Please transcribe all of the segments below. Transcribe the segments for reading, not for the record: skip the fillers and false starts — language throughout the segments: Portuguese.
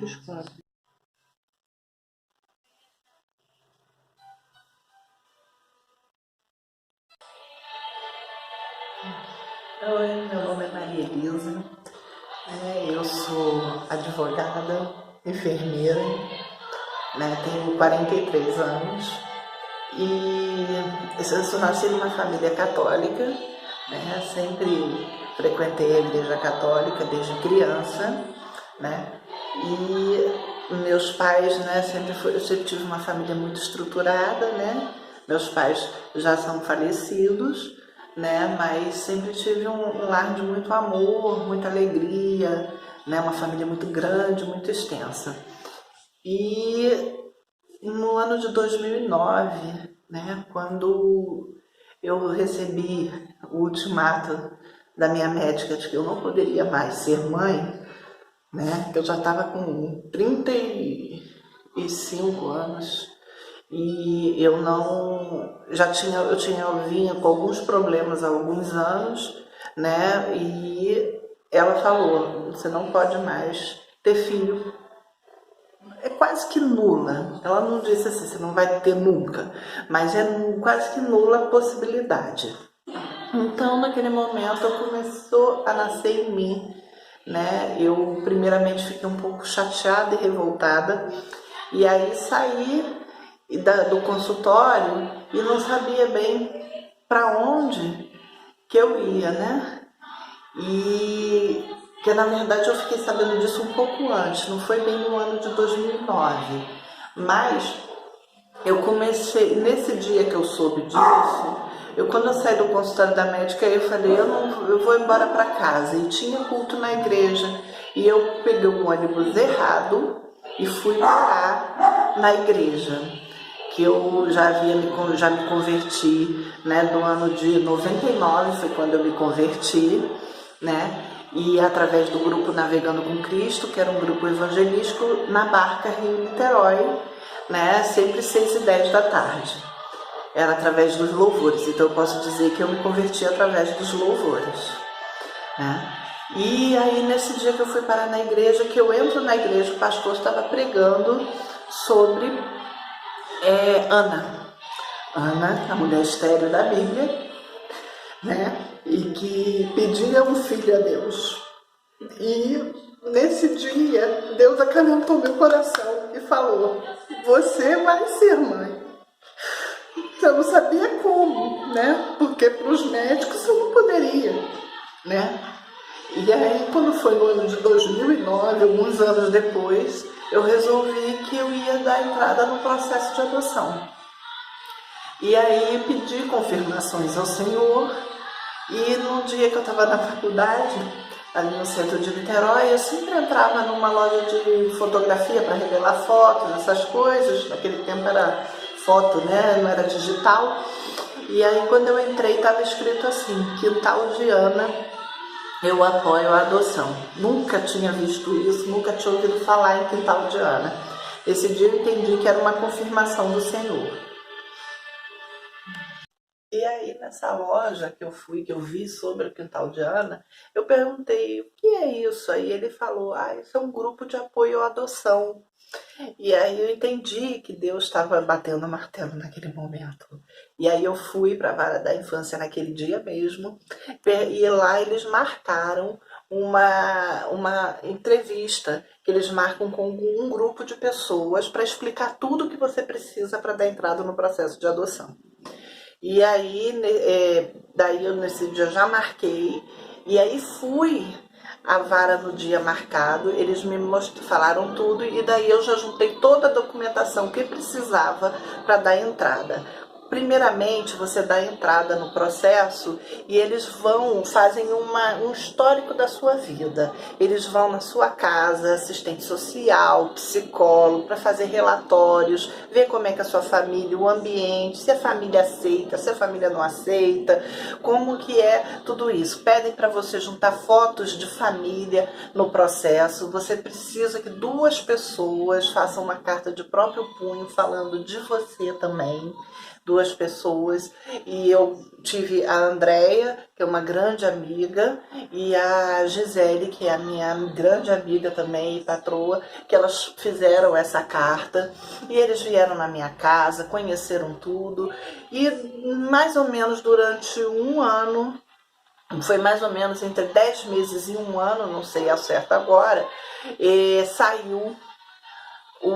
muitos quadros. Oi, meu nome é Maria Elisa, eu sou advogada, enfermeira, tenho 43 anos e eu nasci numa família católica, sempre frequentei a igreja católica desde criança, e meus pais, eu sempre tive uma família muito estruturada, meus pais já são falecidos, mas sempre tive um lar de muito amor, muita alegria, uma família muito grande, muito extensa. E no ano de 2009, quando eu recebi o ultimato da minha médica de que eu não poderia mais ser mãe, que eu já estava com 35 anos e eu vinha com alguns problemas há alguns anos, e ela falou: você não pode mais ter filho. É quase que nula, ela não disse assim, você não vai ter nunca, mas é quase que nula a possibilidade. Então, naquele momento, começou a nascer em mim, eu primeiramente fiquei um pouco chateada e revoltada, e aí saí do consultório e não sabia bem para onde que eu ia, E que na verdade eu fiquei sabendo disso um pouco antes, não foi bem no ano de 2009, mas eu comecei, nesse dia que eu soube disso, quando eu saí do consultório da médica, eu falei, eu vou embora para casa, e tinha culto na igreja, e eu peguei o ônibus errado e fui morar na igreja, que eu já me converti, no ano de 99, foi quando eu me converti, e através do grupo Navegando com Cristo, que era um grupo evangelístico, na Barca Rio-Niterói, sempre 6h10 da tarde. Era através dos louvores, então eu posso dizer que eu me converti através dos louvores, E aí nesse dia que eu fui parar na igreja, que eu entro na igreja, o pastor estava pregando sobre Ana, a mulher estéril da Bíblia, e que pedia um filho a Deus. E nesse dia, Deus acalentou meu coração e falou: você vai ser mãe. Eu não sabia como, porque para os médicos eu não poderia, E aí, quando foi no ano de 2009, alguns anos depois, eu resolvi que eu ia dar entrada no processo de adoção. E aí pedi confirmações ao Senhor, e no dia que eu estava na faculdade, ali no centro de Niterói, eu sempre entrava numa loja de fotografia para revelar fotos, essas coisas. Naquele tempo era foto, não era digital. E aí quando eu entrei estava escrito assim: Quintal de Ana, eu apoio a adoção. Nunca tinha visto isso, nunca tinha ouvido falar em Quintal de Ana. Esse dia eu entendi que era uma confirmação do Senhor. E aí nessa loja que eu fui, que eu vi sobre o Quintal de Ana, eu perguntei: o que é isso? Aí ele falou: isso é um grupo de apoio à adoção. E aí eu entendi que Deus estava batendo o martelo naquele momento. E aí eu fui para a Vara da Infância naquele dia mesmo, e lá eles marcaram uma entrevista, que eles marcam com um grupo de pessoas para explicar tudo o que você precisa para dar entrada no processo de adoção. E aí, daí eu nesse dia já marquei, e aí fui à vara no dia marcado, eles me falaram tudo, e daí eu já juntei toda a documentação que precisava para dar entrada. Primeiramente, você dá entrada no processo e eles fazem um histórico da sua vida. Eles vão na sua casa, assistente social, psicólogo, para fazer relatórios, ver como é que a sua família, o ambiente, se a família aceita, se a família não aceita, como que é tudo isso. Pedem para você juntar fotos de família no processo. Você precisa que 2 pessoas façam uma carta de próprio punho falando de você também. 2 duas pessoas, e eu tive a Andréia, que é uma grande amiga, e a Gisele, que é a minha grande amiga também e patroa, que elas fizeram essa carta, e eles vieram na minha casa, conheceram tudo, e mais ou menos durante um ano, foi mais ou menos entre 10 meses e um ano, não sei ao certo agora, saiu o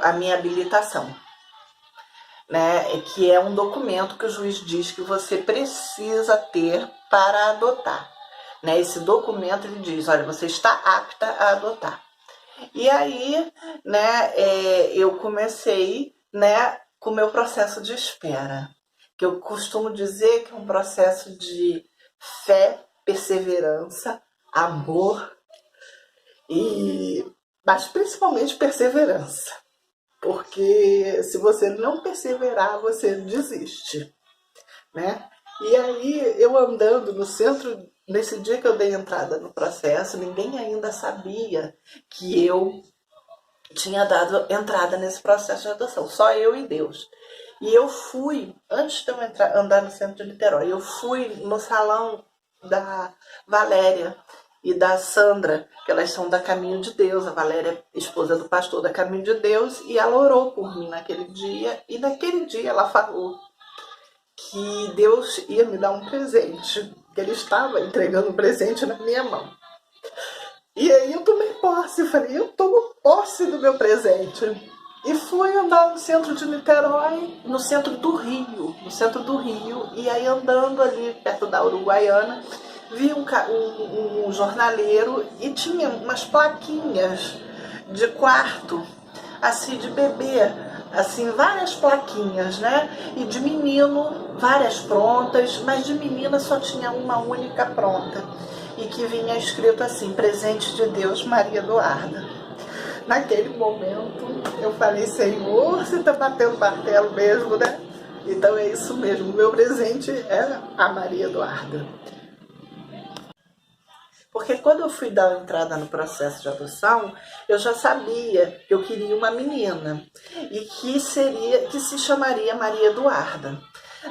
a minha habilitação, né? Que é um documento que o juiz diz que você precisa ter para adotar, né? Esse documento ele diz, olha, você está apta a adotar. E aí, né, eu comecei, né, com o meu processo de espera, que eu costumo dizer que é um processo de fé, perseverança, amor mas principalmente perseverança, porque se você não perseverar, você desiste, né? E aí eu andando no centro, nesse dia que eu dei entrada no processo, ninguém ainda sabia que eu tinha dado entrada nesse processo de adoção, só eu e Deus. E eu fui, antes de eu andar no centro de Niterói, eu fui no salão da Valéria e da Sandra, que elas são da Caminho de Deus. A Valéria é esposa do pastor da Caminho de Deus, e ela orou por mim naquele dia, e naquele dia ela falou que Deus ia me dar um presente, que ele estava entregando um presente na minha mão. E aí eu tomei posse, falei, eu tomo posse do meu presente. E fui andar no centro de Niterói, no centro do Rio, e aí andando ali perto da Uruguaiana, vi um jornaleiro e tinha umas plaquinhas de quarto, assim, de bebê, assim, várias plaquinhas, né? E de menino, várias prontas, mas de menina só tinha uma única pronta. E que vinha escrito assim, presente de Deus, Maria Eduarda. Naquele momento, eu falei, Senhor, você está batendo martelo mesmo, né? Então é isso mesmo, meu presente é a Maria Eduarda. Porque quando eu fui dar entrada no processo de adoção, eu já sabia que eu queria uma menina e que se chamaria Maria Eduarda,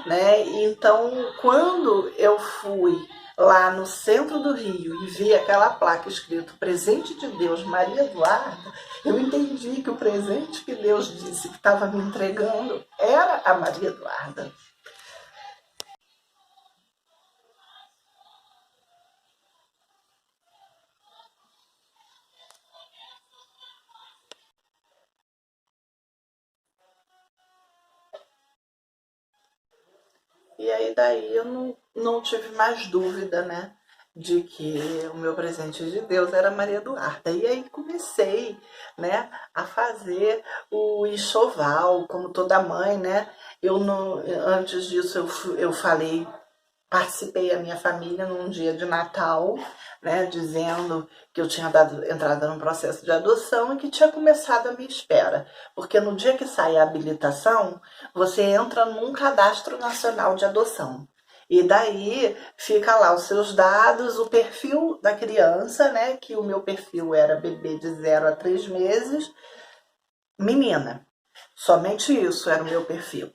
né? Então, quando eu fui lá no centro do Rio e vi aquela placa escrito Presente de Deus, Maria Eduarda, eu entendi que o presente que Deus disse que estava me entregando era a Maria Eduarda. E aí daí eu não tive mais dúvida, né, de que o meu presente de Deus era Maria Eduarda. E aí comecei, né, a fazer o enxoval, como toda mãe, né? Eu não, antes disso eu falei, participei a minha família num dia de Natal, né, dizendo que eu tinha dado entrada num processo de adoção e que tinha começado a minha espera. Porque no dia que sai a habilitação, você entra num cadastro nacional de adoção. E daí fica lá os seus dados, o perfil da criança, né, que o meu perfil era bebê de 0 a 3 meses, menina. Somente isso era o meu perfil.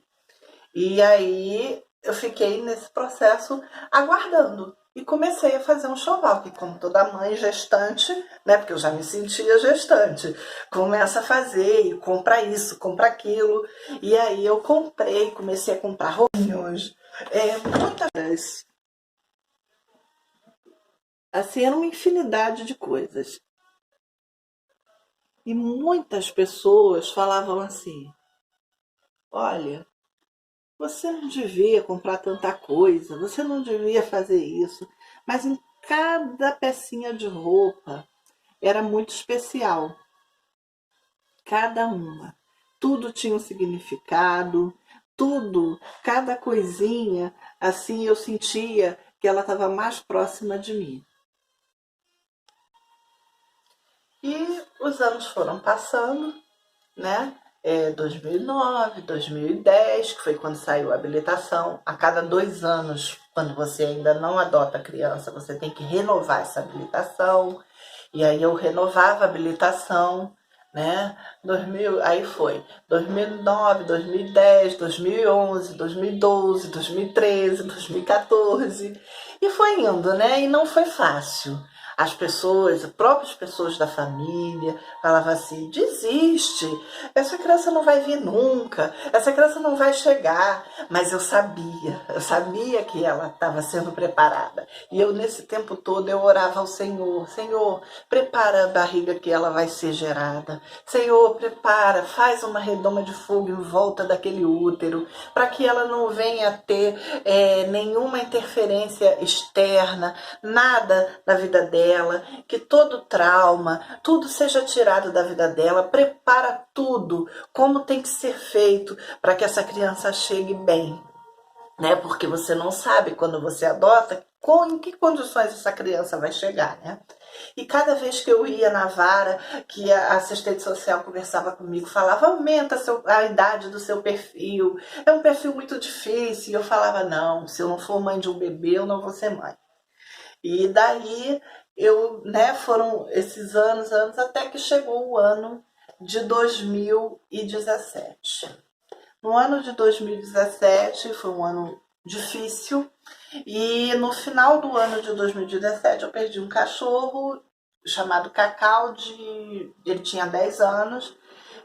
E aí eu fiquei nesse processo aguardando. E comecei a fazer um enxoval, que como toda mãe gestante, né, porque eu já me sentia gestante, começa a fazer e compra isso, compra aquilo. E aí eu comprei, comecei a comprar roupinhos, muitas, assim, era uma infinidade de coisas. E muitas pessoas falavam assim, olha, você não devia comprar tanta coisa, você não devia fazer isso. Mas em cada pecinha de roupa era muito especial, cada uma. Tudo tinha um significado, tudo, cada coisinha, assim eu sentia que ela estava mais próxima de mim. E os anos foram passando, né? 2009, 2010, que foi quando saiu a habilitação. A cada 2 anos, quando você ainda não adota a criança, você tem que renovar essa habilitação. E aí eu renovava a habilitação, né? 2000, aí foi 2009, 2010, 2011, 2012, 2013, 2014 e foi indo, né? E não foi fácil. As pessoas, as próprias pessoas da família falavam assim: desiste, essa criança não vai vir nunca, essa criança não vai chegar. Mas eu sabia que ela estava sendo preparada. E eu, nesse tempo todo, eu orava ao Senhor: Senhor, prepara a barriga que ela vai ser gerada. Senhor, prepara, faz uma redoma de fogo em volta daquele útero, para que ela não venha ter nenhuma interferência externa, nada na vida dela, que todo trauma, tudo seja tirado da vida dela. Prepara tudo como tem que ser feito para que essa criança chegue bem, né? Porque você não sabe quando você adota em que condições essa criança vai chegar, né? E cada vez que eu ia na vara, que a assistente social conversava comigo, falava: aumenta a idade do seu perfil, é um perfil muito difícil. E eu falava: não, se eu não for mãe de um bebê, eu não vou ser mãe. E daí eu, né, foram esses anos, até que chegou o ano de 2017. No ano de 2017 foi um ano difícil e no final do ano de 2017 eu perdi um cachorro chamado Cacau, ele tinha 10 anos,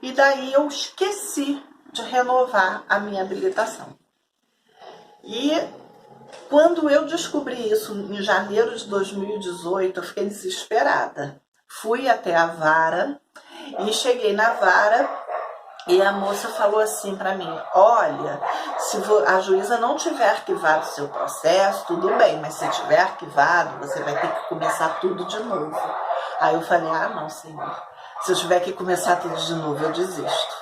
e daí eu esqueci de renovar a minha habilitação. E quando eu descobri isso em janeiro de 2018, eu fiquei desesperada. Fui até a vara e cheguei na vara e a moça falou assim para mim: olha, se a juíza não tiver arquivado o seu processo, tudo bem, mas se tiver arquivado, você vai ter que começar tudo de novo. Aí eu falei: ah, não, senhor, se eu tiver que começar tudo de novo, eu desisto.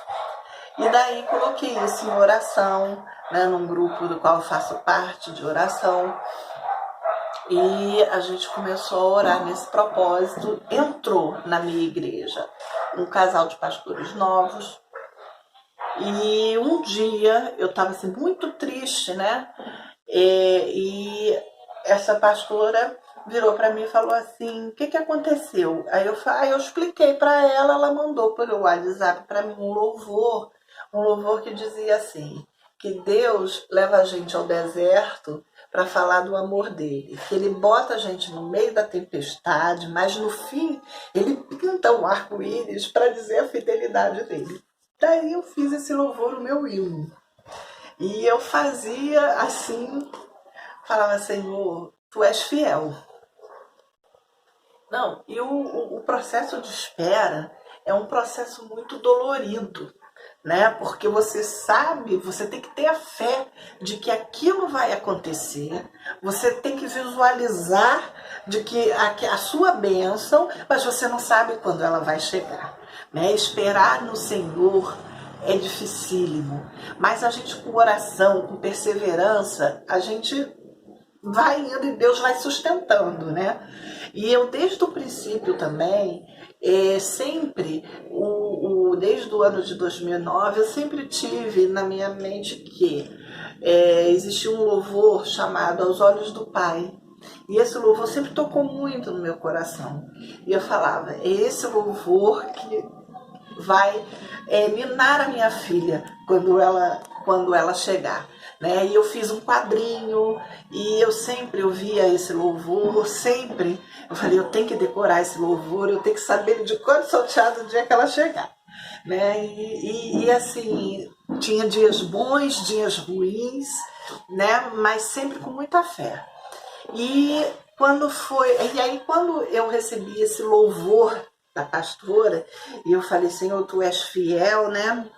E daí coloquei isso em oração, né, num grupo do qual eu faço parte de oração. E a gente começou a orar nesse propósito. Entrou na minha igreja um casal de pastores novos. E um dia eu estava assim, muito triste, né? E essa pastora virou para mim e falou assim: o que aconteceu? Aí eu expliquei para ela, ela mandou pelo WhatsApp para mim um louvor que dizia assim: que Deus leva a gente ao deserto para falar do amor dele, que ele bota a gente no meio da tempestade, mas no fim ele pinta um arco-íris para dizer a fidelidade dele. Daí eu fiz esse louvor, o meu hino. E eu fazia assim, falava: Senhor, tu és fiel. Não, e o processo de espera é um processo muito dolorido, né? Porque você sabe, você tem que ter a fé de que aquilo vai acontecer, você tem que visualizar de que a sua bênção, mas você não sabe quando ela vai chegar, né? Esperar no Senhor é dificílimo, mas a gente com oração, com perseverança, a gente vai indo e Deus vai sustentando, né? E eu desde o princípio também, sempre, desde o ano de 2009, eu sempre tive na minha mente que existia um louvor chamado Aos Olhos do Pai. E esse louvor sempre tocou muito no meu coração. E eu falava: é esse louvor que vai minar a minha filha quando ela chegar. Né? E eu fiz um quadrinho e eu sempre ouvia esse louvor, sempre. Eu falei: eu tenho que decorar esse louvor, eu tenho que saber de cor e salteado o dia que ela chegar. Né? E assim, tinha dias bons, dias ruins, né? Mas sempre com muita fé. E quando eu recebi esse louvor da pastora, e eu falei: Senhor, tu és fiel, né?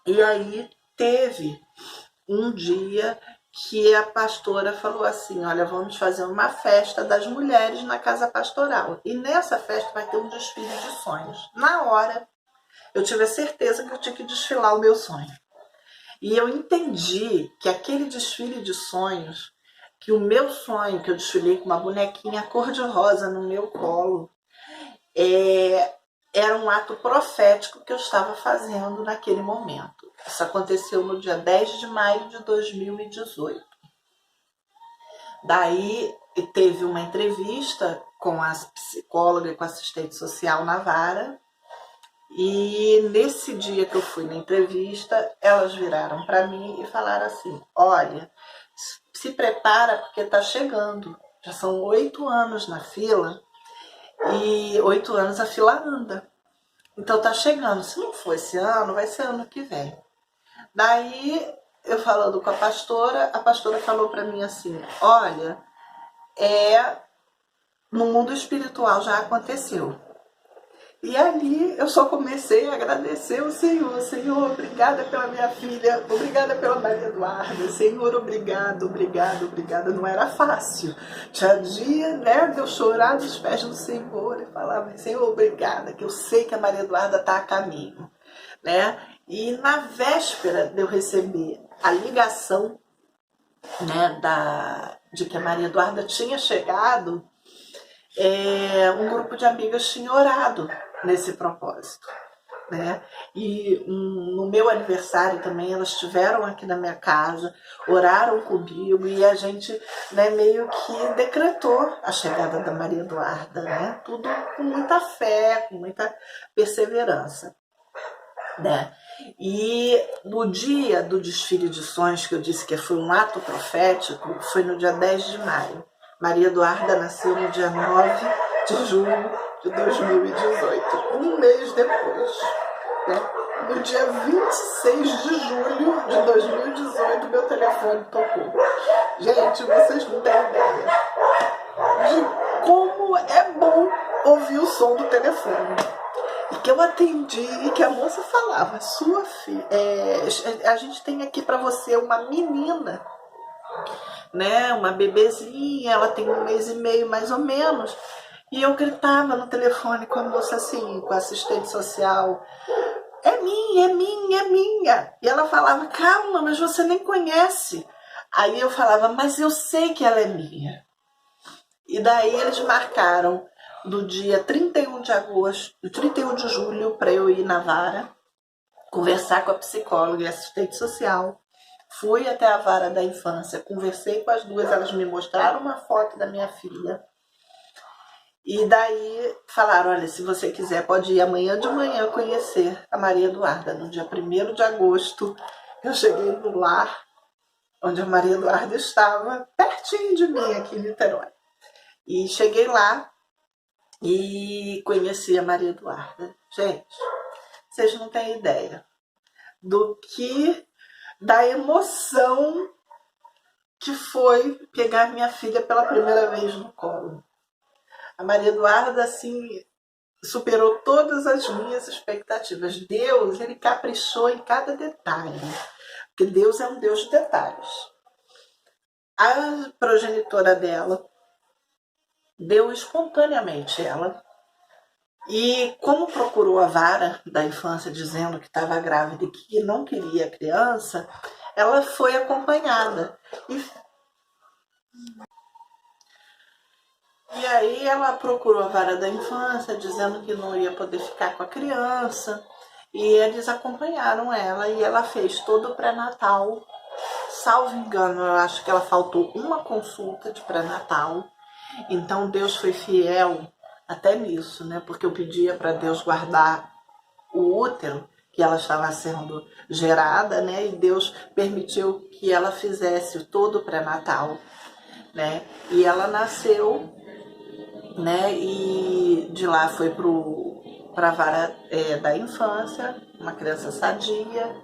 E aí teve um dia que a pastora falou assim: olha, vamos fazer uma festa das mulheres na casa pastoral. E nessa festa vai ter um desfile de sonhos. Na hora, eu tive a certeza que eu tinha que desfilar o meu sonho. E eu entendi que aquele desfile de sonhos, que o meu sonho, que eu desfilei com uma bonequinha cor-de-rosa no meu colo, era um ato profético que eu estava fazendo naquele momento. Isso aconteceu no dia 10 de maio de 2018. Daí teve uma entrevista com a psicóloga e com a assistente social na vara, E nesse dia que eu fui na entrevista, elas viraram para mim e falaram assim: olha, se prepara porque está chegando. Já são 8 anos na fila e 8 anos a fila anda. Então tá chegando. Se não for esse ano, vai ser ano que vem. Daí, eu falando com a pastora falou para mim assim: olha, no mundo espiritual já aconteceu. E ali eu só comecei a agradecer o Senhor. Senhor, obrigada pela minha filha, obrigada pela Maria Eduarda. Senhor, obrigado, obrigado, obrigada. Não era fácil. Tinha dia, né, de eu chorar dos pés do Senhor e falava: Senhor, obrigada, que eu sei que a Maria Eduarda está a caminho, né? E na véspera de eu receber a ligação, né, de que a Maria Eduarda tinha chegado, um grupo de amigas tinha orado nesse propósito, né? E no meu aniversário também elas estiveram aqui na minha casa, oraram comigo e a gente, né, meio que decretou a chegada da Maria Eduarda, né? Tudo com muita fé, com muita perseverança, né? E no dia do desfile de sonhos, que eu disse que foi um ato profético, foi no dia 10 de maio. Maria Eduarda nasceu no dia 9 de junho de 2018, um mês depois, né? No dia 26 de julho de 2018, meu telefone tocou. Gente, vocês não têm ideia de como é bom ouvir o som do telefone. E que eu atendi e que a moça falava: sua filha, a gente tem aqui para você uma menina, né, uma bebezinha, ela tem 1 mês e meio mais ou menos. E eu gritava no telefone com a moça assim, com a assistente social: é minha, é minha, é minha. E ela falava: calma, mas você nem conhece. Aí eu falava: mas eu sei que ela é minha. E daí eles marcaram do dia 31 de agosto, 31 de julho, para eu ir na vara, conversar com a psicóloga e assistente social. Fui até a vara da infância, conversei com as duas, elas me mostraram uma foto da minha filha. E daí falaram: olha, se você quiser, pode ir amanhã de manhã conhecer a Maria Eduarda. No dia 1º de agosto, eu cheguei no lar onde a Maria Eduarda estava, pertinho de mim, aqui em Niterói. E cheguei lá e conheci a Maria Eduarda. Gente, vocês não têm ideia da emoção que foi pegar minha filha pela primeira vez no colo. A Maria Eduarda, assim, superou todas as minhas expectativas. Deus, ele caprichou em cada detalhe, porque Deus é um Deus de detalhes. A progenitora dela deu espontaneamente ela. E como procurou a vara da infância dizendo que estava grávida e que não queria a criança, ela foi acompanhada. E aí ela procurou a vara da infância dizendo que não ia poder ficar com a criança. E eles acompanharam ela e ela fez todo o pré-natal. Salvo engano, eu acho que ela faltou uma consulta de pré-natal. Então Deus foi fiel até nisso, né? Porque eu pedia para Deus guardar o útero que ela estava sendo gerada, né? E Deus permitiu que ela fizesse todo o pré-natal, né? E ela nasceu, né? E de lá foi para a vara da infância, uma criança sadia,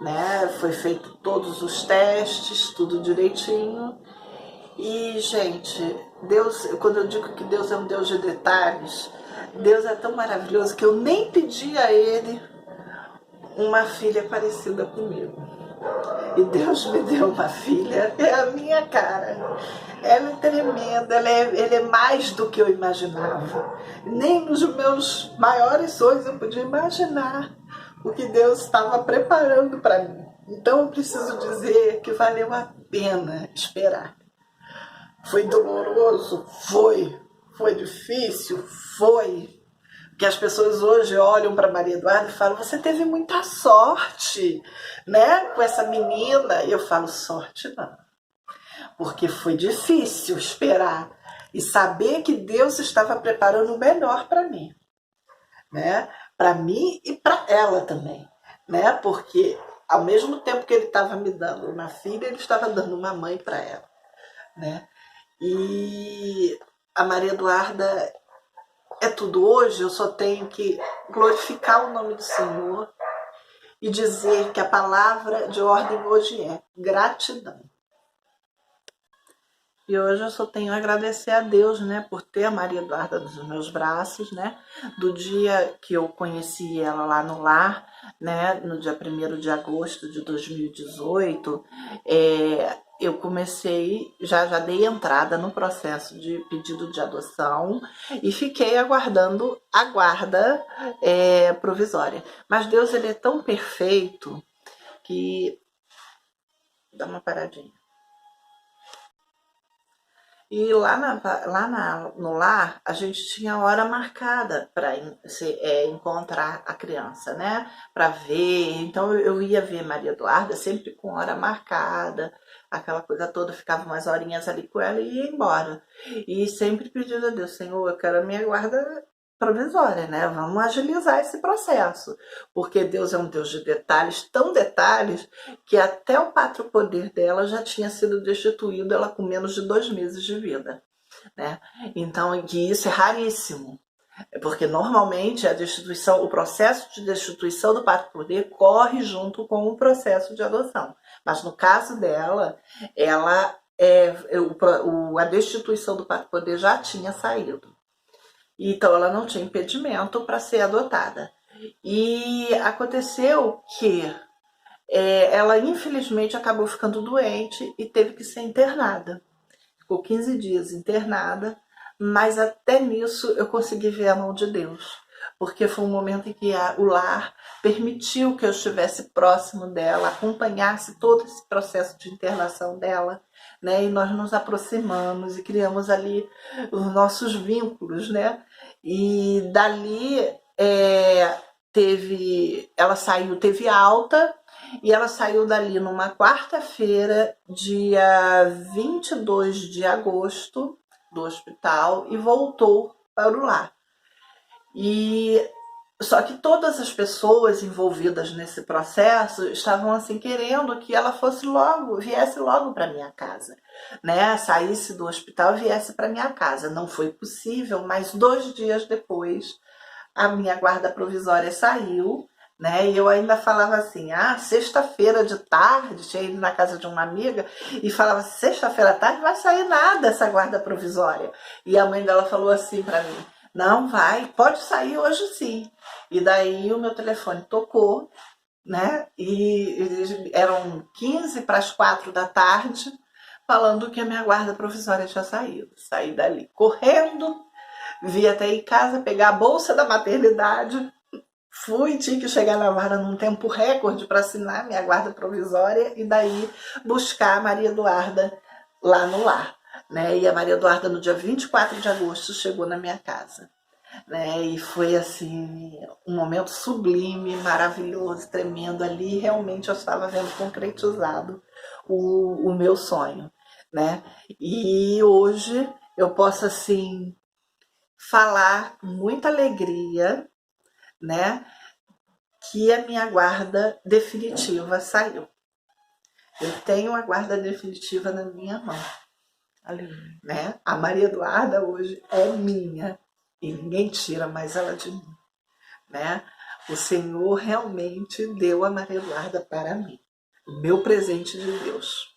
né? Foi feito todos os testes, tudo direitinho. E, gente, Deus, quando eu digo que Deus é um Deus de detalhes, Deus é tão maravilhoso que eu nem pedi a Ele uma filha parecida comigo. E Deus me deu uma filha, é a minha cara. Ela é tremenda, ele é mais do que eu imaginava. Nem nos meus maiores sonhos eu podia imaginar o que Deus estava preparando para mim. Então eu preciso dizer que valeu a pena esperar. Foi doloroso? Foi. Foi difícil? Foi. Porque as pessoas hoje olham para Maria Eduarda e falam: você teve muita sorte, né, com essa menina. E eu falo: sorte não. Porque foi difícil esperar e saber que Deus estava preparando o melhor para mim, né? para mim e para ela também, né? Porque ao mesmo tempo que ele estava me dando uma filha, ele estava dando uma mãe para ela, né? E a Maria Eduarda é tudo hoje. Eu só tenho que glorificar o nome do Senhor e dizer que a palavra de ordem hoje é gratidão. E hoje eu só tenho a agradecer a Deus, né, por ter a Maria Eduarda nos meus braços, né, do dia que eu conheci ela lá no lar, né, no dia 1º de agosto de 2018, eu comecei, já dei entrada no processo de pedido de adoção e fiquei aguardando a guarda provisória. Mas Deus, ele é tão perfeito que... Dá uma paradinha. E no lar, a gente tinha hora marcada para encontrar a criança, né? Para ver. Então eu ia ver Maria Eduarda sempre com hora marcada, aquela coisa toda, ficava umas horinhas ali com ela e ia embora. E sempre pedindo a Deus: Senhor, eu quero a minha guarda provisória, né? Vamos agilizar esse processo, porque Deus é um Deus de detalhes, tão detalhes, que até o pátrio poder dela já tinha sido destituído, ela com menos de 2 meses de vida, né? Então, que isso é raríssimo, porque normalmente a destituição, o processo de destituição do pátrio poder corre junto com o processo de adoção, mas no caso dela, a destituição do pátrio poder já tinha saído. Então ela não tinha impedimento para ser adotada. E aconteceu que ela infelizmente acabou ficando doente e teve que ser internada. Ficou 15 dias internada, mas até nisso eu consegui ver a mão de Deus. Porque foi um momento em que o lar permitiu que eu estivesse próximo dela, acompanhasse todo esse processo de internação dela, né? E nós nos aproximamos e criamos ali os nossos vínculos, né? E dali teve alta, e ela saiu dali numa quarta-feira, dia 22 de agosto, do hospital, e voltou para o lar. Só que todas as pessoas envolvidas nesse processo estavam assim querendo que ela viesse logo para minha casa, né? Saísse do hospital e viesse para minha casa. Não foi possível, mas 2 dias depois a minha guarda provisória saiu, né? E eu ainda falava assim: sexta-feira de tarde, tinha ido na casa de uma amiga e falava: sexta-feira à tarde vai sair nada essa guarda provisória. E a mãe dela falou assim para mim: não, pode sair hoje sim. E daí o meu telefone tocou, né? E eram 15 para as 4 da tarde, falando que a minha guarda provisória tinha saído. Saí dali correndo, vi até em casa pegar a bolsa da maternidade, tinha que chegar na guarda num tempo recorde para assinar minha guarda provisória e daí buscar a Maria Eduarda lá no lar, né? E a Maria Eduarda, no dia 24 de agosto, chegou na minha casa, né? E foi assim um momento sublime, maravilhoso, tremendo. Ali realmente eu estava vendo concretizado o meu sonho, né? E hoje eu posso assim falar com muita alegria, né, que a minha guarda definitiva saiu. Eu tenho a guarda definitiva na minha mão, né? A Maria Eduarda hoje é minha e ninguém tira mais ela de mim, né? O Senhor realmente deu a Maria Eduarda para mim, o meu presente de Deus.